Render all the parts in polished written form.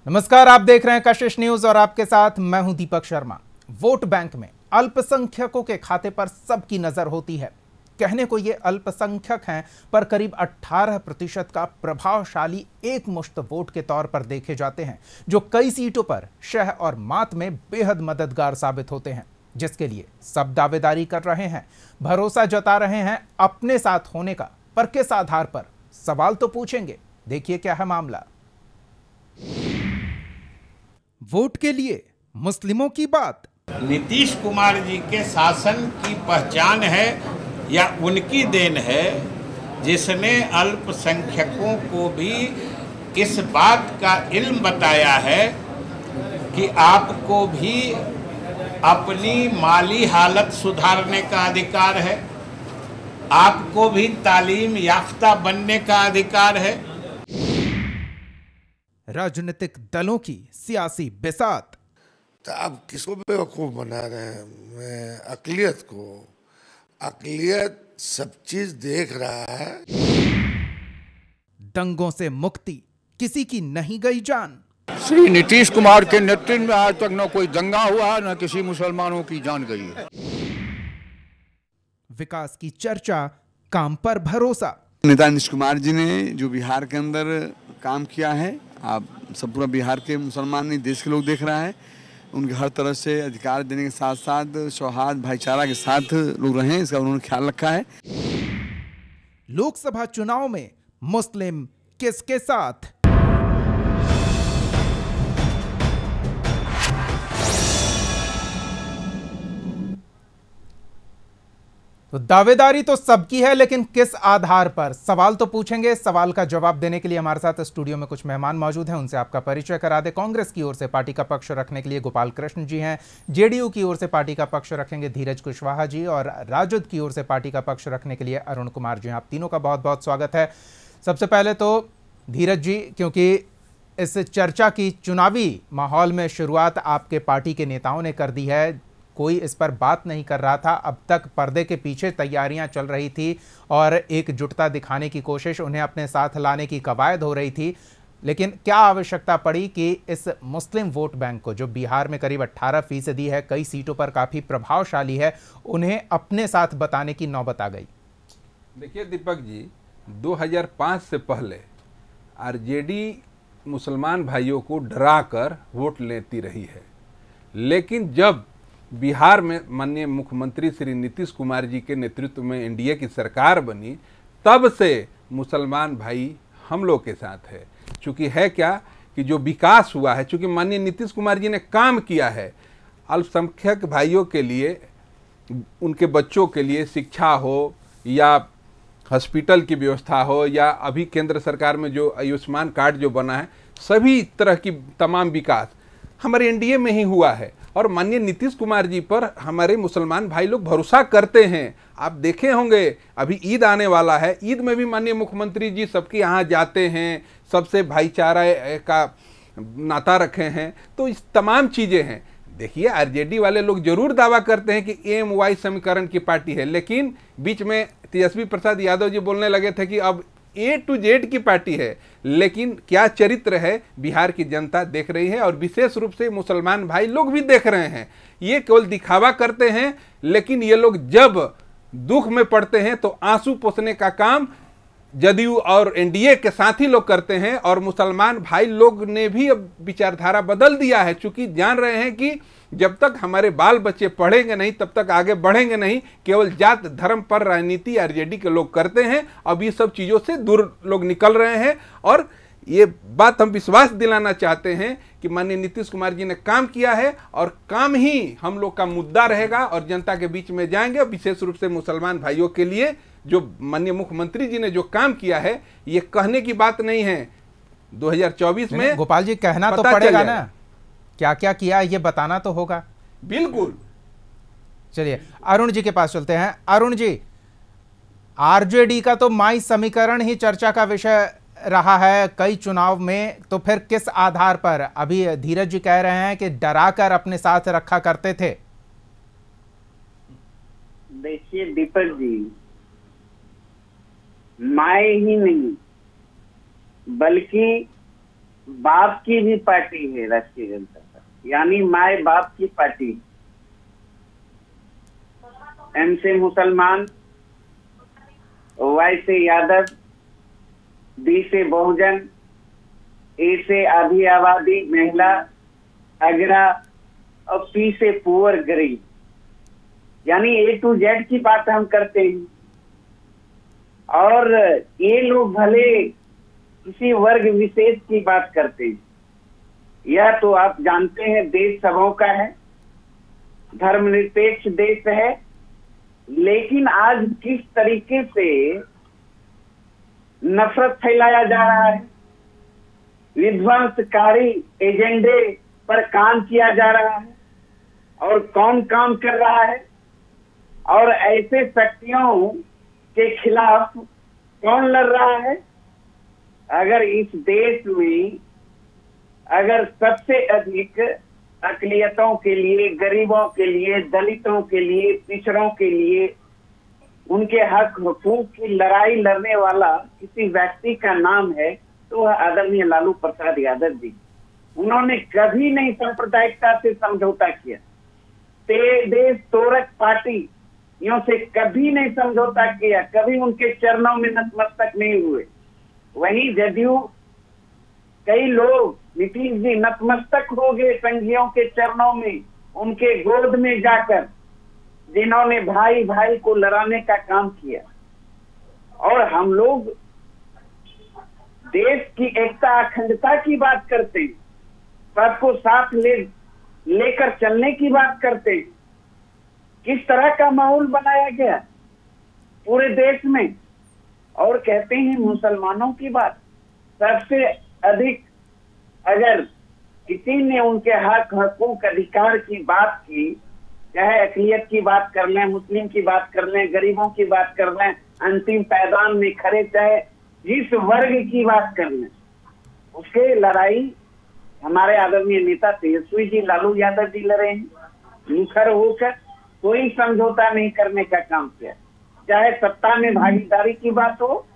नमस्कार, आप देख रहे हैं कशिश न्यूज और आपके साथ मैं हूं दीपक शर्मा। वोट बैंक में अल्पसंख्यकों के खाते पर सबकी नजर होती है। कहने को ये अल्पसंख्यक हैं, पर करीब 18% का प्रभावशाली एकमुश्त वोट के तौर पर देखे जाते हैं, जो कई सीटों पर शह और मात में बेहद मददगार साबित होते हैं, जिसके लिए सब दावेदारी कर रहे हैं, भरोसा जता रहे हैं अपने साथ होने का। पर किस आधार पर? सवाल तो पूछेंगे, देखिए क्या है मामला। वोट के लिए मुस्लिमों की बात। नीतीश कुमार जी के शासन की पहचान है या उनकी देन है, जिसने अल्पसंख्यकों को भी इस बात का इल्म बताया है कि आपको भी अपनी माली हालत सुधारने का अधिकार है, आपको भी तालीम याफ्ता बनने का अधिकार है। राजनीतिक दलों की सियासी बिसात। तो अब किसको बेवकूफ बना रहे हैं? मैं अकलियत को, अकलियत सब चीज देख रहा है। दंगों से मुक्ति, किसी की नहीं गई जान। श्री नीतीश कुमार के नेतृत्व में आज तक न कोई दंगा हुआ, न किसी मुसलमानों की जान गई है। विकास की चर्चा, काम पर भरोसा। नेता नीतीश कुमार जी ने जो बिहार के अंदर काम किया है, आप सब पूरा बिहार के मुसलमान नहीं देश के लोग देख रहा है। उनके हर तरह से अधिकार देने के साथ साथ सौहार्द भाईचारा के साथ लोग रहें, इसका उन्होंने ख्याल रखा है। लोकसभा चुनाव में मुस्लिम किसके साथ? तो दावेदारी तो सबकी है, लेकिन किस आधार पर? सवाल तो पूछेंगे। सवाल का जवाब देने के लिए हमारे साथ स्टूडियो में कुछ मेहमान मौजूद हैं, उनसे आपका परिचय करा दे। कांग्रेस की ओर से पार्टी का पक्ष रखने के लिए गोपाल कृष्ण जी हैं, जेडीयू की ओर से पार्टी का पक्ष रखेंगे धीरज कुशवाहा जी, और राजद की ओर से पार्टी का पक्ष रखने के लिए अरुण कुमार जी। आप तीनों का बहुत बहुत स्वागत है। सबसे पहले तो धीरज जी, क्योंकि इस चर्चा की चुनावी माहौल में शुरुआत आपके पार्टी के नेताओं ने कर दी है, कोई इस पर बात नहीं कर रहा था। अब तक पर्दे के पीछे तैयारियां चल रही थी और एकजुटता दिखाने की कोशिश, उन्हें अपने साथ लाने की कवायद हो रही थी। लेकिन क्या आवश्यकता पड़ी कि इस मुस्लिम वोट बैंक को, जो बिहार में करीब 18% है, कई सीटों पर काफ़ी प्रभावशाली है, उन्हें अपने साथ बताने की नौबत आ गई? देखिए दीपक जी, 2005 से पहले आरजेडी मुसलमान भाइयों को डरा कर वोट लेती रही है, लेकिन जब बिहार में माननीय मुख्यमंत्री श्री नीतीश कुमार जी के नेतृत्व में एनडीए की सरकार बनी, तब से मुसलमान भाई हम लोग के साथ है। चूँकि है क्या कि जो विकास हुआ है, चूँकि माननीय नीतीश कुमार जी ने काम किया है, अल्पसंख्यक भाइयों के लिए, उनके बच्चों के लिए शिक्षा हो या हॉस्पिटल की व्यवस्था हो, या अभी केंद्र सरकार में जो आयुष्मान कार्ड जो बना है, सभी तरह की तमाम विकास हमारे एनडीए में ही हुआ है। और माननीय नीतीश कुमार जी पर हमारे मुसलमान भाई लोग भरोसा करते हैं। आप देखे होंगे, अभी ईद आने वाला है, ईद में भी माननीय मुख्यमंत्री जी सबके यहाँ जाते हैं, सबसे भाईचारा का नाता रखे हैं। तो इस तमाम चीज़ें हैं। देखिए, आरजेडी वाले लोग जरूर दावा करते हैं कि AMY समीकरण की पार्टी है, लेकिन बीच में तेजस्वी प्रसाद यादव जी बोलने लगे थे कि अब A to Z की पार्टी है। लेकिन क्या चरित्र है, बिहार की जनता देख रही है, और विशेष रूप से मुसलमान भाई लोग भी देख रहे हैं। ये केवल दिखावा करते हैं, लेकिन ये लोग जब दुख में पड़ते हैं तो आंसू पोंछने का काम जदयू और एनडीए के साथी लोग करते हैं। और मुसलमान भाई लोग ने भी अब विचारधारा बदल दिया है, चूंकि जान रहे हैं कि जब तक हमारे बाल बच्चे पढ़ेंगे नहीं, तब तक आगे बढ़ेंगे नहीं। केवल जात धर्म पर राजनीति आरजेडी के लोग करते हैं। अब ये सब चीज़ों से दूर लोग निकल रहे हैं, और ये बात हम विश्वास दिलाना चाहते हैं कि माननीय नीतीश कुमार जी ने काम किया है, और काम ही हम लोग का मुद्दा रहेगा, और जनता के बीच में जाएंगे। विशेष रूप से मुसलमान भाइयों के लिए जो माननीय मुख्यमंत्री जी ने जो काम किया है, ये कहने की बात नहीं है। 2024 में गोपाल जी, कहना तो पड़ेगा ना, क्या क्या किया ये बताना तो होगा। बिल्कुल। चलिए अरुण जी के पास चलते हैं। अरुण जी, आरजेडी का तो माई समीकरण ही चर्चा का विषय रहा है कई चुनाव में, तो फिर किस आधार पर? अभी धीरज जी कह रहे हैं कि डराकर अपने साथ रखा करते थे। देखिए दीपक जी, माए ही नहीं बल्कि बाप की भी पार्टी है राष्ट्रीय जनता पार्टी, यानी माए बाप की पार्टी। एम से मुसलमान, वाई से यादव, बी से बहुजन, ए से आधी आबादी महिला अगरा और पी से पुअर गरीब, यानी ए टू जेड की बात हम करते हैं। और ये लोग भले किसी वर्ग विशेष की बात करते हैं, यह तो आप जानते हैं देश सबों का है, धर्मनिरपेक्ष देश है, लेकिन आज किस तरीके से नफरत फैलाया जा रहा है, विध्वंसकारी एजेंडे पर काम किया जा रहा है, और कौन काम कर रहा है, और ऐसे शक्तियों के खिलाफ कौन लड़ रहा है। अगर इस देश में अगर सबसे अधिक अकलियतों के लिए, गरीबों के लिए, दलितों के लिए, पिछड़ों के लिए, उनके हक हुकूक की लड़ाई लड़ने वाला किसी व्यक्ति का नाम है तो वह आदरणीय लालू प्रसाद यादव जी। उन्होंने कभी नहीं सांप्रदायिकता से समझौता किया, देश तोड़क पार्टियों से कभी नहीं समझौता किया, कभी उनके चरणों में नतमस्तक नहीं हुए। वहीं जदयू कई लोग, नीतीश जी नतमस्तक हो गए संघियों के चरणों में, उनके गोद में जाकर, जिन्होंने भाई भाई को लड़ाने का काम किया। और हम लोग देश की एकता अखंडता की बात करते हैं, सबको साथ लेकर चलने की बात करते हैं। किस तरह का माहौल बनाया गया पूरे देश में, और कहते हैं मुसलमानों की बात। सबसे अधिक अगर किसी ने उनके हक हकूक अधिकार की बात की, चाहे अक़लियत की बात कर लें, मुस्लिम की बात कर लें, गरीबों की बात कर लें, अंतिम पैदान में खड़े चाहे जिस वर्ग की बात कर लें, उसके लड़ाई हमारे आदरणीय नेता तेजस्वी जी लालू यादव जी लड़े हैं, मुखर होकर कोई समझौता नहीं करने का काम किया। चाहे सत्ता में भागीदारी की बात हो,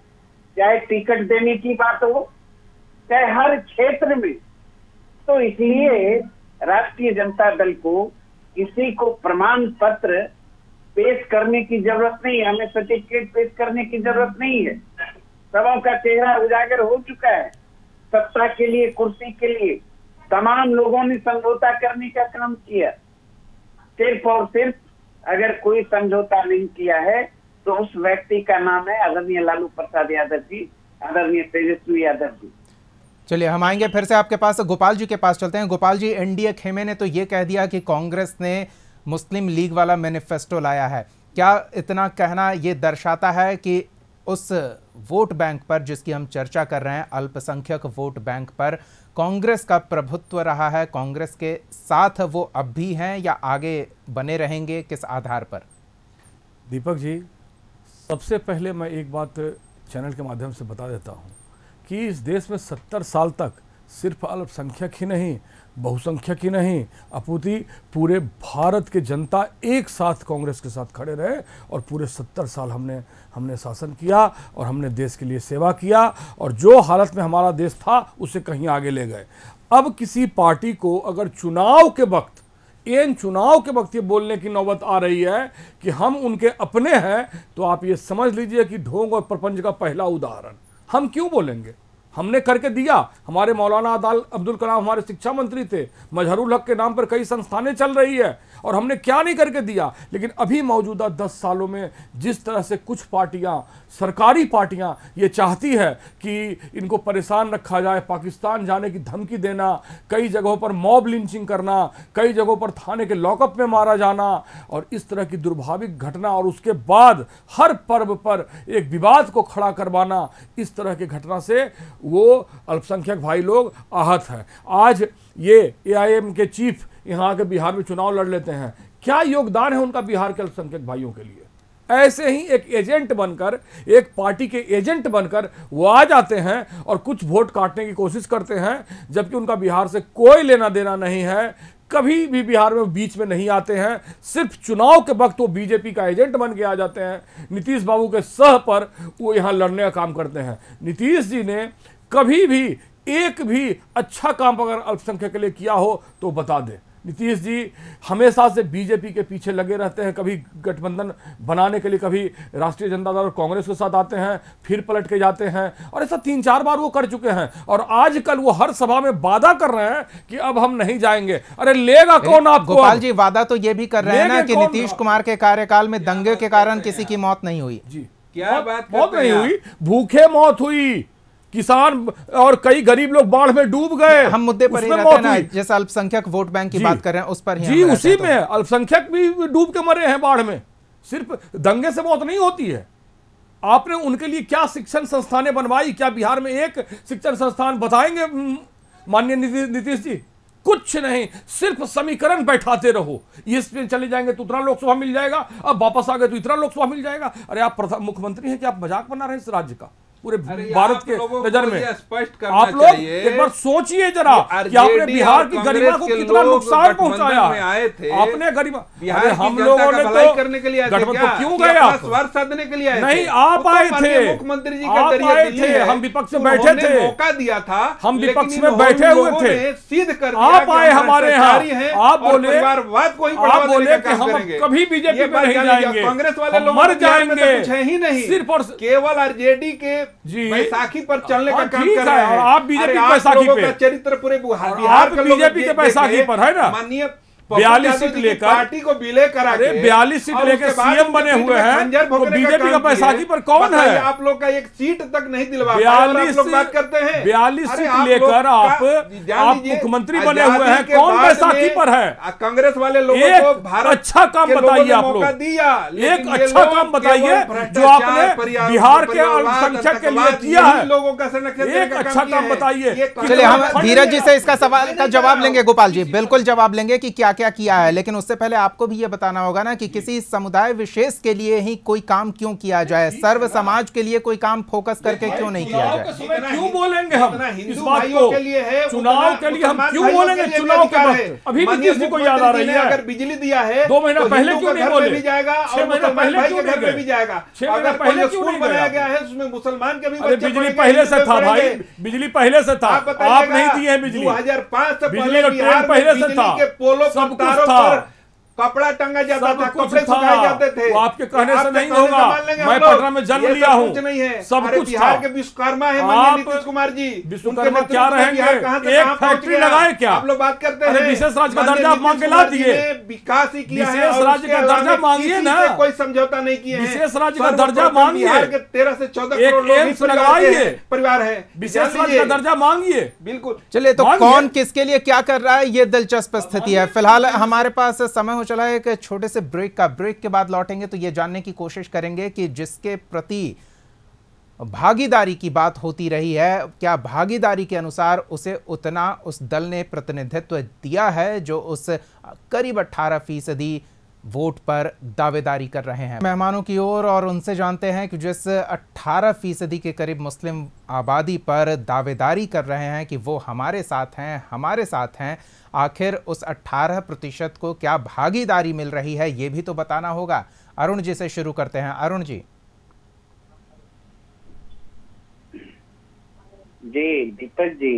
चाहे टिकट देने की बात हो, चाहे हर क्षेत्र में। तो इसलिए राष्ट्रीय जनता दल को किसी को प्रमाण पत्र पेश करने की जरूरत नहीं है, हमें सर्टिफिकेट पेश करने की जरूरत नहीं है। सबों का चेहरा उजागर हो चुका है। सत्ता के लिए, कुर्सी के लिए तमाम लोगों ने समझौता करने का काम किया। सिर्फ और सिर्फ अगर कोई समझौता नहीं किया है तो उस व्यक्ति का नाम है आदरणीय लालू प्रसाद यादव जी, आदरणीय तेजस्वी यादव जी। चलिए हम आएंगे फिर से आपके पास, गोपाल जी के पास चलते हैं। गोपाल जी, एनडीए खेमे ने तो ये कह दिया कि कांग्रेस ने मुस्लिम लीग वाला मैनिफेस्टो लाया है। क्या इतना कहना ये दर्शाता है कि उस वोट बैंक पर जिसकी हम चर्चा कर रहे हैं, अल्पसंख्यक वोट बैंक पर कांग्रेस का प्रभुत्व रहा है, कांग्रेस के साथ वो अब भी हैं या आगे बने रहेंगे, किस आधार पर? दीपक जी, सबसे पहले मैं एक बात चैनल के माध्यम से बता देता हूं कि इस देश में 70 साल तक सिर्फ अल्पसंख्यक ही नहीं, बहुसंख्यक ही नहीं, अपूर्ति पूरे भारत के जनता एक साथ कांग्रेस के साथ खड़े रहे और पूरे 70 साल हमने शासन किया और हमने देश के लिए सेवा किया और जो हालत में हमारा देश था उसे कहीं आगे ले गए। अब किसी पार्टी को अगर चुनाव के वक्त ये बोलने की नौबत आ रही है कि हम उनके अपने हैं, तो आप ये समझ लीजिए कि ढोंग और प्रपंच का पहला उदाहरण। हम क्यों बोलेंगे? हमने करके दिया। हमारे मौलाना अब्दुल कलाम हमारे शिक्षा मंत्री थे, मजहरुल हक के नाम पर कई संस्थानें चल रही है और हमने क्या नहीं करके दिया। लेकिन अभी मौजूदा 10 सालों में जिस तरह से कुछ पार्टियां, सरकारी पार्टियां ये चाहती है कि इनको परेशान रखा जाए, पाकिस्तान जाने की धमकी देना, कई जगहों पर मॉब लिंचिंग करना, कई जगहों पर थाने के लॉकअप में मारा जाना और इस तरह की दुर्भाविक घटना, और उसके बाद हर पर्व पर एक विवाद को खड़ा करवाना, इस तरह की घटना से वो अल्पसंख्यक भाई लोग आहत हैं। आज ये एआईएम के चीफ यहाँ के बिहार में चुनाव लड़ लेते हैं, क्या योगदान है उनका बिहार के अल्पसंख्यक भाइयों के लिए? ऐसे ही एक एजेंट बनकर, एक पार्टी के एजेंट बनकर वो आ जाते हैं और कुछ वोट काटने की कोशिश करते हैं, जबकि उनका बिहार से कोई लेना देना नहीं है। कभी भी बिहार में बीच में नहीं आते हैं, सिर्फ चुनाव के वक्त वो बीजेपी का एजेंट बन के आ जाते हैं। नीतीश बाबू के सह पर वो यहाँ लड़ने का काम करते हैं। नीतीश जी ने कभी भी एक भी अच्छा काम अगर अल्पसंख्यक के लिए किया हो तो बता दे। नीतीश जी हमेशा से बीजेपी के पीछे लगे रहते हैं, कभी गठबंधन बनाने के लिए, कभी राष्ट्रीय जनता दल और कांग्रेस के साथ आते हैं, फिर पलट के जाते हैं, और ऐसा 3-4 बार वो कर चुके हैं। और आजकल वो हर सभा में वादा कर रहे हैं कि अब हम नहीं जाएंगे। अरे लेगा कौन आपको? गोपाल जी वादा तो ये भी कर रहे हैं ना कि नीतीश कुमार के कार्यकाल में दंगे के कारण किसी की मौत नहीं हुई। जी क्या बात मौत नहीं हुई, भूखे मौत हुई, किसान और कई गरीब लोग बाढ़ में डूब गए। हम मुद्दे पर ही रहते हैं ना, जैसे अल्पसंख्यक वोट बैंक की बात कर रहे हैं उस पर ही जी, उसी में अल्पसंख्यक भी डूब के मरे हैं बाढ़ में। सिर्फ दंगे से मौत नहीं होती है। आपने उनके लिए क्या शिक्षण संस्थानें बनवाई? क्या बिहार में एक शिक्षण संस्थान बताएंगे माननीय नीतीश जी? कुछ नहीं, सिर्फ समीकरण बैठाते रहो। इस पे चले जाएंगे तो उतना लोकसभा मिल जाएगा, अब वापस आ गए तो इतना लोकसभा मिल जाएगा। अरे आप मुख्यमंत्री हैं कि आप मजाक बना रहे हैं इस राज्य का? पूरे भारत के नजर में स्पष्ट आप लोग एक बार सोचिए जरा कि आपने बिहार की गरिमा को कितना नुकसान पहुंचाया। आपने गरिमा, बिहार हम लोगों ने तो करने के लिए गठबंधन क्यों गए? आप स्वार्थ साधने के लिए नहीं, आप आए थे, मुख्यमंत्री जी आप आए थे, हम विपक्ष में बैठे थे, मौका दिया था, हम विपक्ष में बैठे हुए थे, सिद्ध कर आप आए हमारे यहाँ, आप बोले कि हम कभी बीजेपी में नहीं जाएंगे, कांग्रेस वाले लोग मर जाएंगे, कुछ है ही नहीं, सिर्फ और केवल आरजेडी के बैसाखी पर चलने का काम कर रहे हैं। और आप बीजेपी की बैसाखी पे, चरित्र पूरे बिहार के बीजेपी के बैसाखी पर है ना। माननीय 42 सीट लेकर पार्टी को विलय करा के 42 सीट लेकर सीएम बने हुए हैं, तो बीजेपी का बैसाखी पर कौन है? आप लोग का एक सीट तक नहीं दिलवा, 42 लोग बात करते हैं 42 सीट लेकर आप मुख्यमंत्री बने हुए हैं, कौन बैसाखी पर है? कांग्रेस वाले लोगों को भारत अच्छा काम बताइए आप लोग, एक अच्छा काम बताइए जो आपने बिहार के अल्पसंख्यक के लिए किया है। लोगों का संरक्षण, एक अच्छा काम बताइए। चलिए हम धीरज जी से इसका सवाल का जवाब लेंगे। गोपाल जी बिल्कुल जवाब लेंगे कि क्या क्या किया है, लेकिन उससे पहले आपको भी यह बताना होगा ना कि किसी समुदाय विशेष के लिए ही कोई काम क्यों किया जाए, सर्व समाज के लिए कोई काम फोकस करके क्यों नहीं किया जाए? क्यों बोलेंगे हम इस बात को? चुनाव के लिए हम क्यों बोलेंगे? चुनाव के वक्त अभी नीतीश जी को याद आ रही है, अगर बिजली दिया है 2 महीना पहले क्यों नहीं बोले? भी जाएगा, 6 महीना पहले क्यों नहीं घर में भी जाएगा। 6 महीना पहले क्यों नहीं बनाया गया है उसमें मुसलमान के भी अरे बिजली पहले से था भाई, बिजली पहले से था, आप नहीं दिए हैं बिजली। 2005 से बिजली का ट्रेन पहले से था, पोलो सब कुछ था, कपड़ा टंगा जाता था, कपड़े था, सुखाए जाते थे। वो आपके कहने से नहीं होगा। मैं पटना में जन्म लिया हूँ, कुछ नहीं है, सब कुछ बिहार था। के विश्वकर्मा है माननीय नीतीश कुमार जी। विश्वकर्मा क्या रहेंगे? एक फैक्ट्री लगाए क्या? आप लोग बात करते हैं विशेष राज्य का दर्जा मांग के ला दिए, विकास ही किया है, विशेष राज्य का दर्जा मांगिए ना, कोई समझौता नहीं किए, विशेष राज्य का दर्जा मांगिए, बिहार के 13 से 14 करोड़ एम्स लगवाइए, परिवार है, विशेष राज्य का दर्जा मांगिए। बिल्कुल। चलिए तो कौन किसके लिए क्या कर रहा है ये दिलचस्प स्थिति है। फिलहाल हमारे पास समय हो चला है एक छोटे से ब्रेक का। ब्रेक के बाद लौटेंगे तो ये जानने की कोशिश करेंगे कि जिसके प्रति भागीदारी की बात होती रही है, क्या भागीदारी के अनुसार उसे उतना उस दल ने प्रतिनिधित्व दिया है जो उस करीब 18% वोट पर दावेदारी कर रहे हैं। मेहमानों की ओर और उनसे जानते हैं कि जिस 18% के करीब मुस्लिम आबादी पर दावेदारी कर रहे हैं कि वो हमारे साथ हैं, आखिर उस 18% को क्या भागीदारी मिल रही है ये भी तो बताना होगा। अरुण जी से शुरू करते हैं। अरुण जी। जी दीपक जी,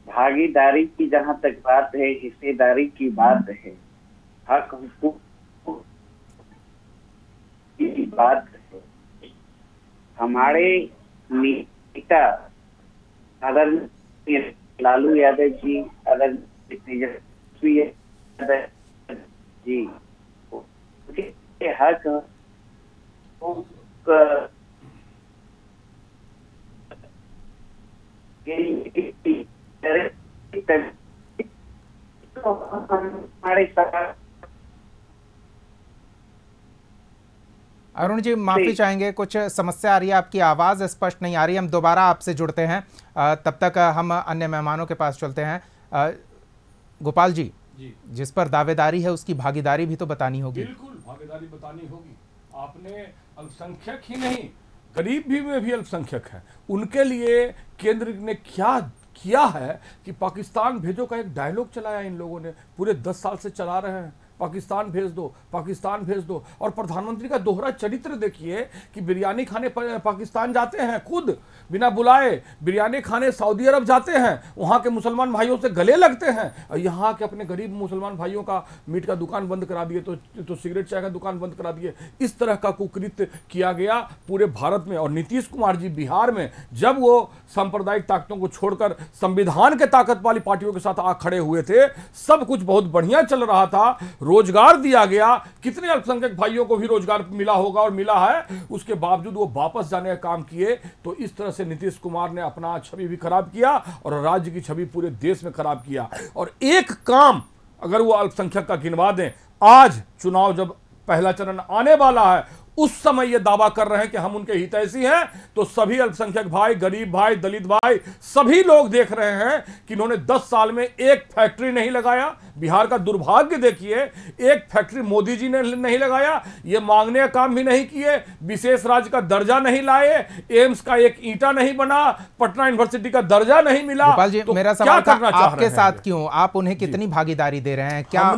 भागीदारी की जहां तक बात है, हिस्सेदारी की बात है, हक हुकूक की बात है, हमारे नेता आदरणीय लालू यादव जी, आदरणीय तेजस्वी यादव जी, उनके हक हमारे साथ। अरुण जी माफी चाहेंगे, कुछ समस्या आ रही है, आपकी आवाज स्पष्ट नहीं आ रही। हम दोबारा आपसे जुड़ते हैं, तब तक हम अन्य मेहमानों के पास चलते हैं। गोपाल जी, जिस पर दावेदारी है उसकी भागीदारी भी तो बतानी होगी। बिल्कुल भागीदारी बतानी होगी। आपने अल्पसंख्यक ही नहीं, गरीब भी में भी अल्पसंख्यक है, उनके लिए केंद्र ने क्या किया है कि पाकिस्तान भेजो का एक डायलॉग चलाया इन लोगों ने, पूरे 10 साल से चला रहे हैं। पाकिस्तान भेज दो, पाकिस्तान भेज दो। और प्रधानमंत्री का दोहरा चरित्र देखिए कि बिरयानी खाने पाकिस्तान जाते हैं, खुद बिना बुलाए बिरयानी खाने सऊदी अरब जाते हैं, वहां के मुसलमान भाइयों से गले लगते हैं, और यहाँ के अपने गरीब मुसलमान भाइयों का मीट का दुकान बंद करा दिए, तो सिगरेट चाय का दुकान बंद करा दिए। इस तरह का कुकृत्य किया गया पूरे भारत में। और नीतीश कुमार जी बिहार में जब वो सांप्रदायिक ताकतों को छोड़कर संविधान के ताकत वाली पार्टियों के साथ आ खड़े हुए थे, सब कुछ बहुत बढ़िया चल रहा था, रोजगार दिया गया, कितने अल्पसंख्यक भाइयों को भी रोजगार मिला होगा और मिला है, उसके बावजूद वो वापस जाने का काम किए। तो इस तरह से नीतीश कुमार ने अपना छवि भी खराब किया और राज्य की छवि पूरे देश में खराब किया। और एक काम अगर वो अल्पसंख्यक का गिनवा दें, आज चुनाव जब पहला चरण आने वाला है, उस समय ये दावा कर रहे हैं कि हम उनके हितैषी हैं, तो सभी अल्पसंख्यक भाई, गरीब भाई, दलित भाई, सभी लोग देख रहे हैं कि इन्होंने 10 साल में एक फैक्ट्री नहीं लगाया। बिहार का दुर्भाग्य देखिए, एक फैक्ट्री मोदी जी ने नहीं लगाया, ये मांगने का काम भी नहीं किए, विशेष राज्य का दर्जा नहीं लाए, एम्स का एक ईंटा नहीं बना, पटना यूनिवर्सिटी का दर्जा नहीं मिला। गोपाल जी, तो मेरा क्या सवाल था, करना चाह रहे आपके हैं साथ क्यों, आप उन्हें कितनी भागीदारी दे रहे हैं? क्या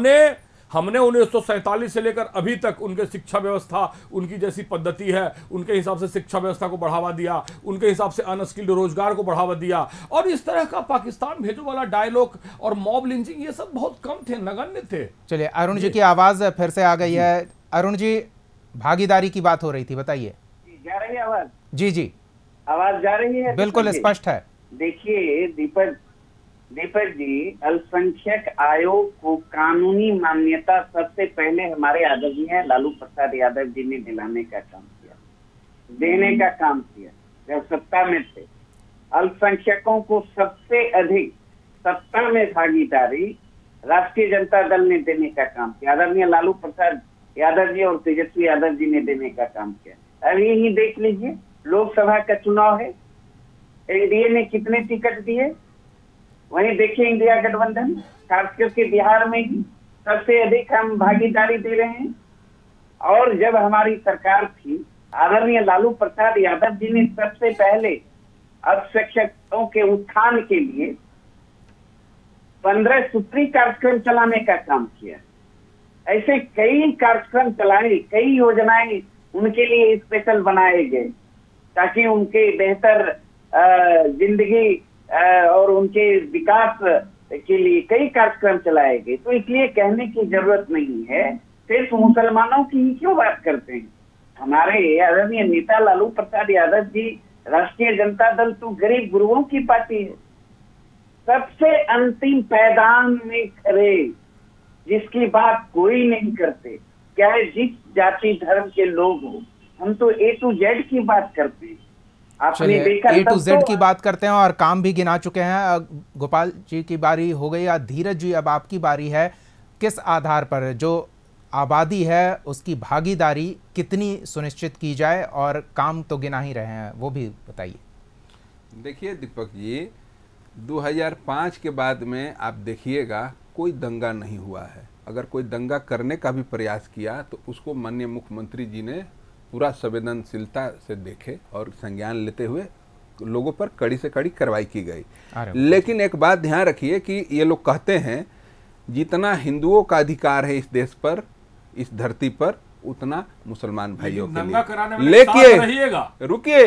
हमने 1947 से लेकर अभी तक उनके शिक्षा व्यवस्था, उनकी जैसी पद्धति है, उनके हिसाब से शिक्षा व्यवस्था को बढ़ावा दिया, उनके हिसाब से अनस्किल्ड रोजगार को बढ़ावा दिया। और इस तरह का पाकिस्तान भेजो वाला डायलॉग और मॉब लिंचिंग, ये सब बहुत कम थे, नगण्य थे। चलिए, अरुण जी की आवाज फिर से आ गई है। अरुण जी, भागीदारी की बात हो रही थी, बताइए। जा रही है आवाज? जी जी, आवाज जा रही है? बिल्कुल स्पष्ट है। देखिए दीपक जी, अल्पसंख्यक आयोग को कानूनी मान्यता सबसे पहले हमारे आदरणीय लालू प्रसाद यादव जी ने दिलाने का काम किया, देने का काम किया जब सत्ता में थे। अल्पसंख्यकों को सबसे अधिक सत्ता में भागीदारी राष्ट्रीय जनता दल ने देने का काम किया, आदरणीय लालू प्रसाद यादव जी और तेजस्वी यादव जी ने देने का काम किया। अब यही देख लीजिए, लोकसभा का चुनाव है, एनडीए ने कितने टिकट दिए, वहीं देखिए इंडिया गठबंधन, खास करके बिहार में ही सबसे अधिक हम भागीदारी दे रहे हैं। और जब हमारी सरकार थी, आदरणीय लालू प्रसाद यादव जी ने सबसे पहले अल्पसंख्यकों के उत्थान के लिए 15 सूत्री कार्यक्रम चलाने का काम किया। ऐसे कई कार्यक्रम चलाए, कई योजनाएं उनके लिए स्पेशल बनाए गए ताकि उनके बेहतर जिंदगी और उनके विकास के लिए कई कार्यक्रम चलाए गए। तो इसलिए कहने की जरूरत नहीं है, सिर्फ मुसलमानों की ही क्यों बात करते हैं। हमारे आदरणीय नेता लालू प्रसाद यादव जी, राष्ट्रीय जनता दल तो गरीब गुरुओं की पार्टी है, सबसे अंतिम पैदान में खड़े, जिसकी बात कोई नहीं करते, चाहे जिस जाति धर्म के लोग हो। हम तो A to Z की बात करते हैं। आपने देखा A to Z की बात करते हैं और काम भी गिना चुके हैं। गोपाल जी की बारी हो गई, धीरज जी अब आपकी बारी है। किस आधार पर जो आबादी है उसकी भागीदारी कितनी सुनिश्चित की जाए, और काम तो गिना ही रहे हैं, वो भी बताइए। देखिए दीपक जी, 2005 के बाद में आप देखिएगा कोई दंगा नहीं हुआ है। अगर कोई दंगा करने का भी प्रयास किया तो उसको माननीय मुख्यमंत्री जी ने पूरा संवेदनशीलता से देखे और संज्ञान लेते हुए लोगों पर कड़ी से कड़ी कार्रवाई की गई। लेकिन एक बात ध्यान रखिए कि ये लोग कहते हैं जितना हिंदुओं का अधिकार है इस देश पर, इस धरती पर, उतना मुसलमान भाइयों के लिए। लेकिन रुकिए,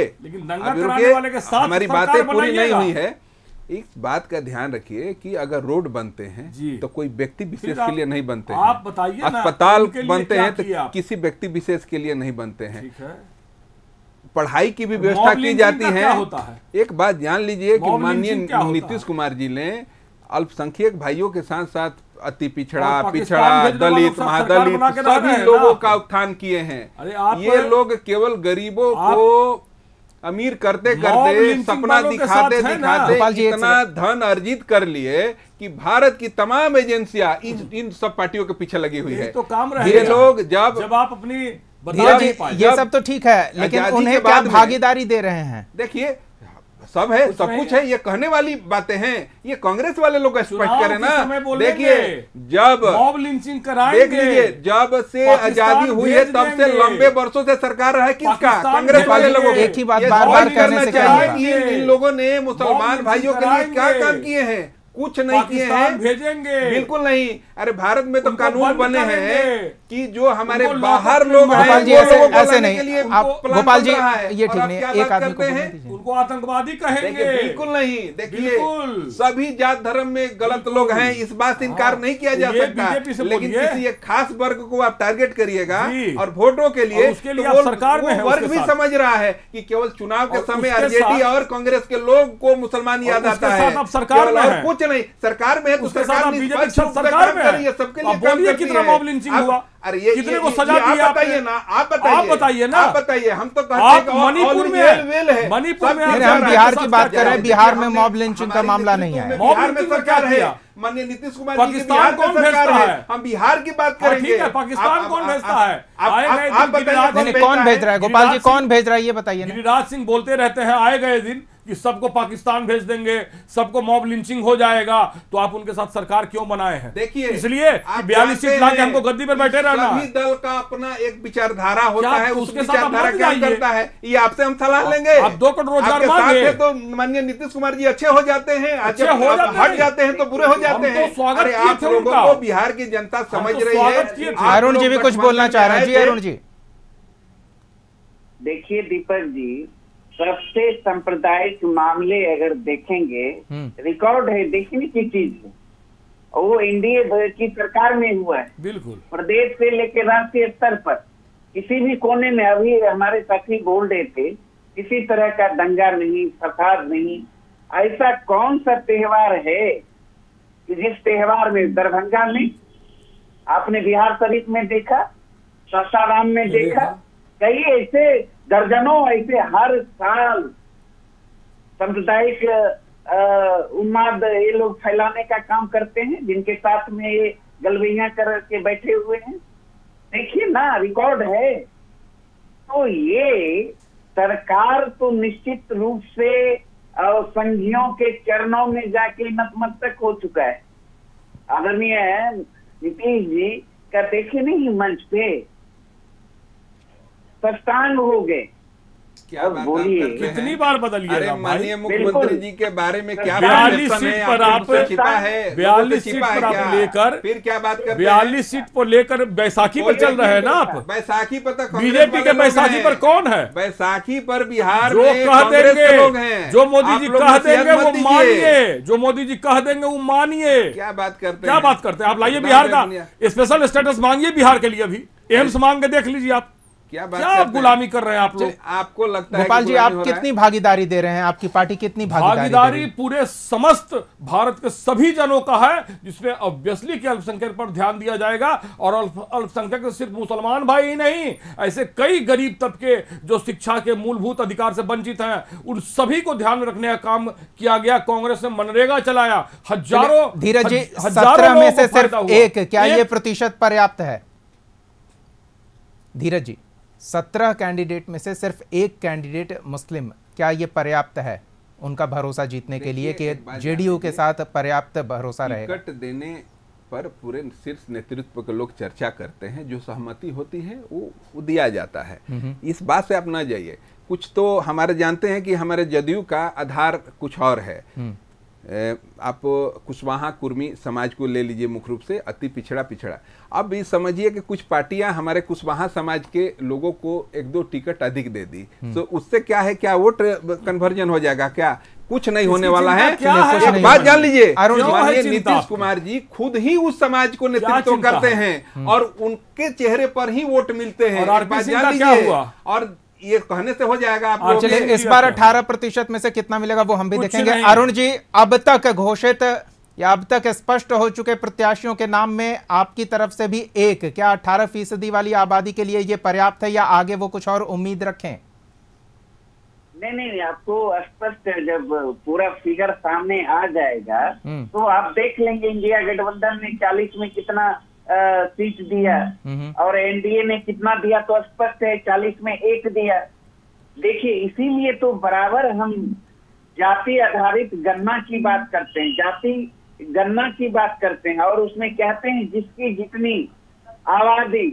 हमारी बातें पूरी नहीं हुई है। इस बात का ध्यान रखिए कि अगर रोड बनते हैं तो कोई व्यक्ति विशेष के लिए नहीं बनते हैं, आप बताइए, अस्पताल बनते हैं तो किसी व्यक्ति विशेष के लिए नहीं बनते हैं, पढ़ाई की भी व्यवस्था की जाती है। एक बात जान लीजिए कि माननीय नीतीश कुमार जी ने अल्पसंख्यक भाइयों के साथ साथ अति पिछड़ा, दलित, महादलित सभी लोगों का उत्थान किए हैं। ये लोग केवल गरीबों को अमीर करते करते, सपना दिखाते दिखाते इतना धन अर्जित कर लिए कि भारत की तमाम एजेंसियां इन सब पार्टियों के पीछे लगी हुई है। तो काम ये लोग जब आप अपनी ये सब तो ठीक है, लेकिन उन्हें क्या भागीदारी दे रहे हैं? देखिए, सब है, सब कुछ है, ये कहने वाली बातें हैं, ये कांग्रेस वाले लोग स्पष्ट करें ना। देखिए, जब मॉब लिंचिंग कराएंगे, देख लीजिए, जब से आजादी हुई है तब से लंबे वर्षों से सरकार रहा है किसका? कांग्रेस वाले लोगों। एक ही बात बार-बार कहने से क्या इन लोगों ने मुसलमान भाइयों के लिए क्या काम किए हैं? कुछ नहीं किए हैं, भेजेंगे बिल्कुल नहीं। अरे भारत में तो कानून बने हैं कि जो हमारे उनको बाहर लोग हैं गोपाल जी ऐसे नहीं, आप गोपाल जी ये ठीक नहीं, एक आदमी को उनको आतंकवादी कहेंगे, बिल्कुल नहीं। देखिए सभी जात धर्म में गलत लोग हैं, इस बात से इनकार नहीं किया जा सकता, लेकिन किसी एक खास वर्ग को आप टारगेट करिएगा और वोटों के लिए, उसके लिए आप सरकार में वर्ग भी समझ रहा है कि केवल चुनाव के समय आरजेडी और कांग्रेस के लोग को मुसलमान याद आता है, और कुछ नहीं। सरकार में है तो सरकार सरकार में है, सबके लिए बोलिए कितना मॉब लिंचिंग हुआ, अरे ये कितने को सजा दी आप बताइए ना, आप बताइए ना, आप बताइए। हम तो कहते हैं कि मणिपुर में, मणिपुर में हम बिहार की बात कर रहे हैं, बिहार में मॉब लिंचिंग का मामला नहीं है। बिहार में सरकार है, माननीय नीतीश कुमार जी की बिहार में सरकार है, हम बिहार की बात करेंगे। पाकिस्तान कौन भेजता है? आप बताइए कौन भेज रहा है? गोपाल जी कौन भेज रहा है ये बताइए। गिरिराज सिंह बोलते रहते हैं आए गए दिन कि सबको पाकिस्तान भेज देंगे, सबको मॉब लिंचिंग हो जाएगा, तो आप उनके साथ सरकार क्यों बनाए हैं? देखिए इसलिए 42 सीट लाके हमको गद्दी पर बैठे रहना। सभी दल का अपना एक विचारधारा होता है, उसके विचारधारा क्या करता है, ये आपसे हम सलाह लेंगे। आप 2 करोड़ रोजगार मांगे तो माननीय नीतीश कुमार जी अच्छे हो जाते हैं, अच्छे हो जाते हैं, हट जाते हैं तो बुरे हो जाते हैं। स्वागत आप लोगों को बिहार की जनता समझ रही है। अरुण जी भी कुछ बोलना चाह रहे हैं। जी अरुण जी। देखिए दीपक जी, सबसे सांप्रदायिक मामले अगर देखेंगे, रिकॉर्ड है देखने की चीज है, वो एनडीए की सरकार में हुआ है। बिल्कुल प्रदेश से लेकर राष्ट्रीय स्तर पर किसी भी कोने में, अभी हमारे साथी बोल रहे थे, किसी तरह का दंगा नहीं, फसाद नहीं। ऐसा कौन सा त्योहार है कि जिस त्योहार में दरभंगा में आपने बिहार शरीफ में देखा, सासाराम में देखा, कई ऐसे दर्जनों ऐसे हर साल सांप्रदायिक उन्माद ये लोग फैलाने का काम करते हैं, जिनके साथ में ये गलबैया करके बैठे हुए हैं। देखिए ना, रिकॉर्ड है। तो ये सरकार तो निश्चित रूप से संघियों के चरणों में जाके नतमस्तक हो चुका है। आदरणीय नीतीश जी का देखे नहीं मंच पे साष्टांग हो गए। क्या बोलिए, कितनी बार बदलिए माननीय मुख्यमंत्री जी के बारे में क्या 42 सीट पर आप छिपा है, 42 सीट पर आप लेकर, फिर क्या बात करते हैं? 42 सीट पर लेकर बैसाखी पर चल रहे हैं ना आप। बैसाखी पर तो बीजेपी के बैसाखी पर कौन है? बैसाखी पर बिहार जो में कह देंगे, लोग हैं, जो मोदी जी कह देंगे वो मानिए, जो मोदी जी कह देंगे वो मानिए। क्या बात करते हैं, क्या बात करते हैं? आप लाइए बिहार का स्पेशल स्टेटस मांगिए बिहार के लिए, अभी एम्स मांग के देख लीजिए आप। क्या आप गुलामी कर रहे हैं आप लोग? आपको लगता है गोपाल जी आप कितनी भागीदारी दे रहे हैं? आपकी पार्टी कितनी भागीदारी पूरे समस्त भारत के सभी जनों का है, जिसमें ऑब्वियसली कि अल्पसंख्यक पर ध्यान दिया जाएगा। और अल्पसंख्यक सिर्फ मुसलमान भाई ही नहीं, ऐसे कई गरीब तबके जो शिक्षा के मूलभूत अधिकार से वंचित हैं, उन सभी को ध्यान में रखने का काम किया गया। कांग्रेस ने मनरेगा चलाया, हजारों धीरज जी 17 में से सिर्फ एक, क्या ये प्रतिशत पर्याप्त है? धीरज जी 17 कैंडिडेट में से सिर्फ एक कैंडिडेट मुस्लिम, क्या ये पर्याप्त है उनका भरोसा जीतने के लिए कि जेडीयू के साथ पर्याप्त भरोसा रहेगा? टिकट देने पर पूरे शीर्ष नेतृत्व के लोग चर्चा करते हैं, जो सहमति होती है वो दिया जाता है। इस बात से आप ना जाइए। कुछ तो हमारे जानते हैं कि हमारे जदयू का आधार कुछ और है। आप कुशवाहा कुर्मी समाज को ले लीजिए, मुख्य रूप से अति पिछड़ा। अब ये समझिए कि कुछ पार्टियां हमारे कुशवाहा समाज के लोगों को 1-2 टिकट अधिक दे दी, तो उससे क्या है, क्या वोट कन्वर्जन हो जाएगा? क्या कुछ नहीं होने वाला है। एक बात जान लीजिए, माननीय नीतीश कुमार जी खुद ही उस समाज को नेतृत्व करते हैं और उनके चेहरे पर ही वोट मिलते हैं। और बात जान लीजिए, और ये कहने से हो जाएगा आप लोग। चलिए इस बार 18% में से कितना मिलेगा वो हम भी देखेंगे। अरुण जी, अब तक घोषित या अब तक स्पष्ट हो चुके प्रत्याशियों के नाम में आपकी तरफ से भी एक, क्या 18% वाली आबादी के लिए ये पर्याप्त है या आगे वो कुछ और उम्मीद रखें? नहीं, आपको स्पष्ट जब पूरा फिगर सामने आ जाएगा तो आप देख लेंगे इंडिया गठबंधन ने 40 में कितना सीट दिया और एनडीए ने कितना दिया, तो स्पष्ट है 40 में 1 दिया। देखिए इसीलिए तो बराबर हम जाति आधारित गणना की बात करते हैं, जाति गणना की बात करते हैं और उसमें कहते हैं जिसकी जितनी आबादी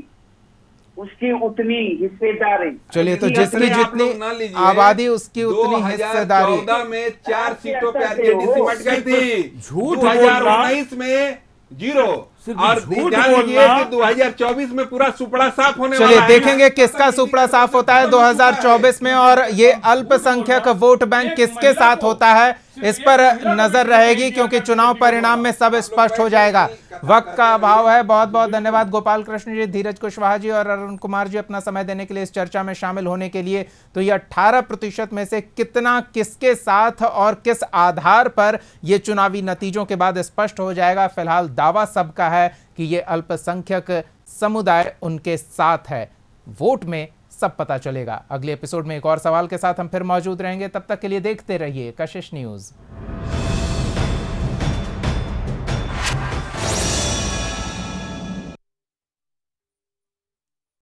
उसकी उतनी हिस्सेदारी। चलिए, तो लेकिन जिसकी अपने आप जितनी लोग ना लीजिए, आबादी उसकी उतनी हिस्सेदारी। 2014 में 4 सीटों पे आरजेडी सिमट गई थी, झूठ 2019 में 0, और झूठ ध्यान दीजिए बोलना। कि 2024 में पूरा सुपड़ा साफ होने चलिए वाला है। देखेंगे किसका सुपड़ा साफ होता है 2024 में, और ये अल्पसंख्यक वोट बैंक किसके साथ होता है इस पर नजर रहेगी, क्योंकि चुनाव परिणाम में सब स्पष्ट हो जाएगा। वक्त का अभाव है। बहुत बहुत धन्यवाद गोपाल कृष्ण जी, धीरज कुशवाहा जी और अरुण कुमार जी अपना समय देने के लिए, इस चर्चा में शामिल होने के लिए। तो ये 18% में से कितना किसके साथ और किस आधार पर ये चुनावी नतीजों के बाद स्पष्ट हो जाएगा। फिलहाल दावा सबका है कि ये अल्पसंख्यक समुदाय उनके साथ है। वोट में सब पता चलेगा। अगले एपिसोड में एक और सवाल के साथ हम फिर मौजूद रहेंगे। तब तक के लिए देखते रहिए कशिश न्यूज।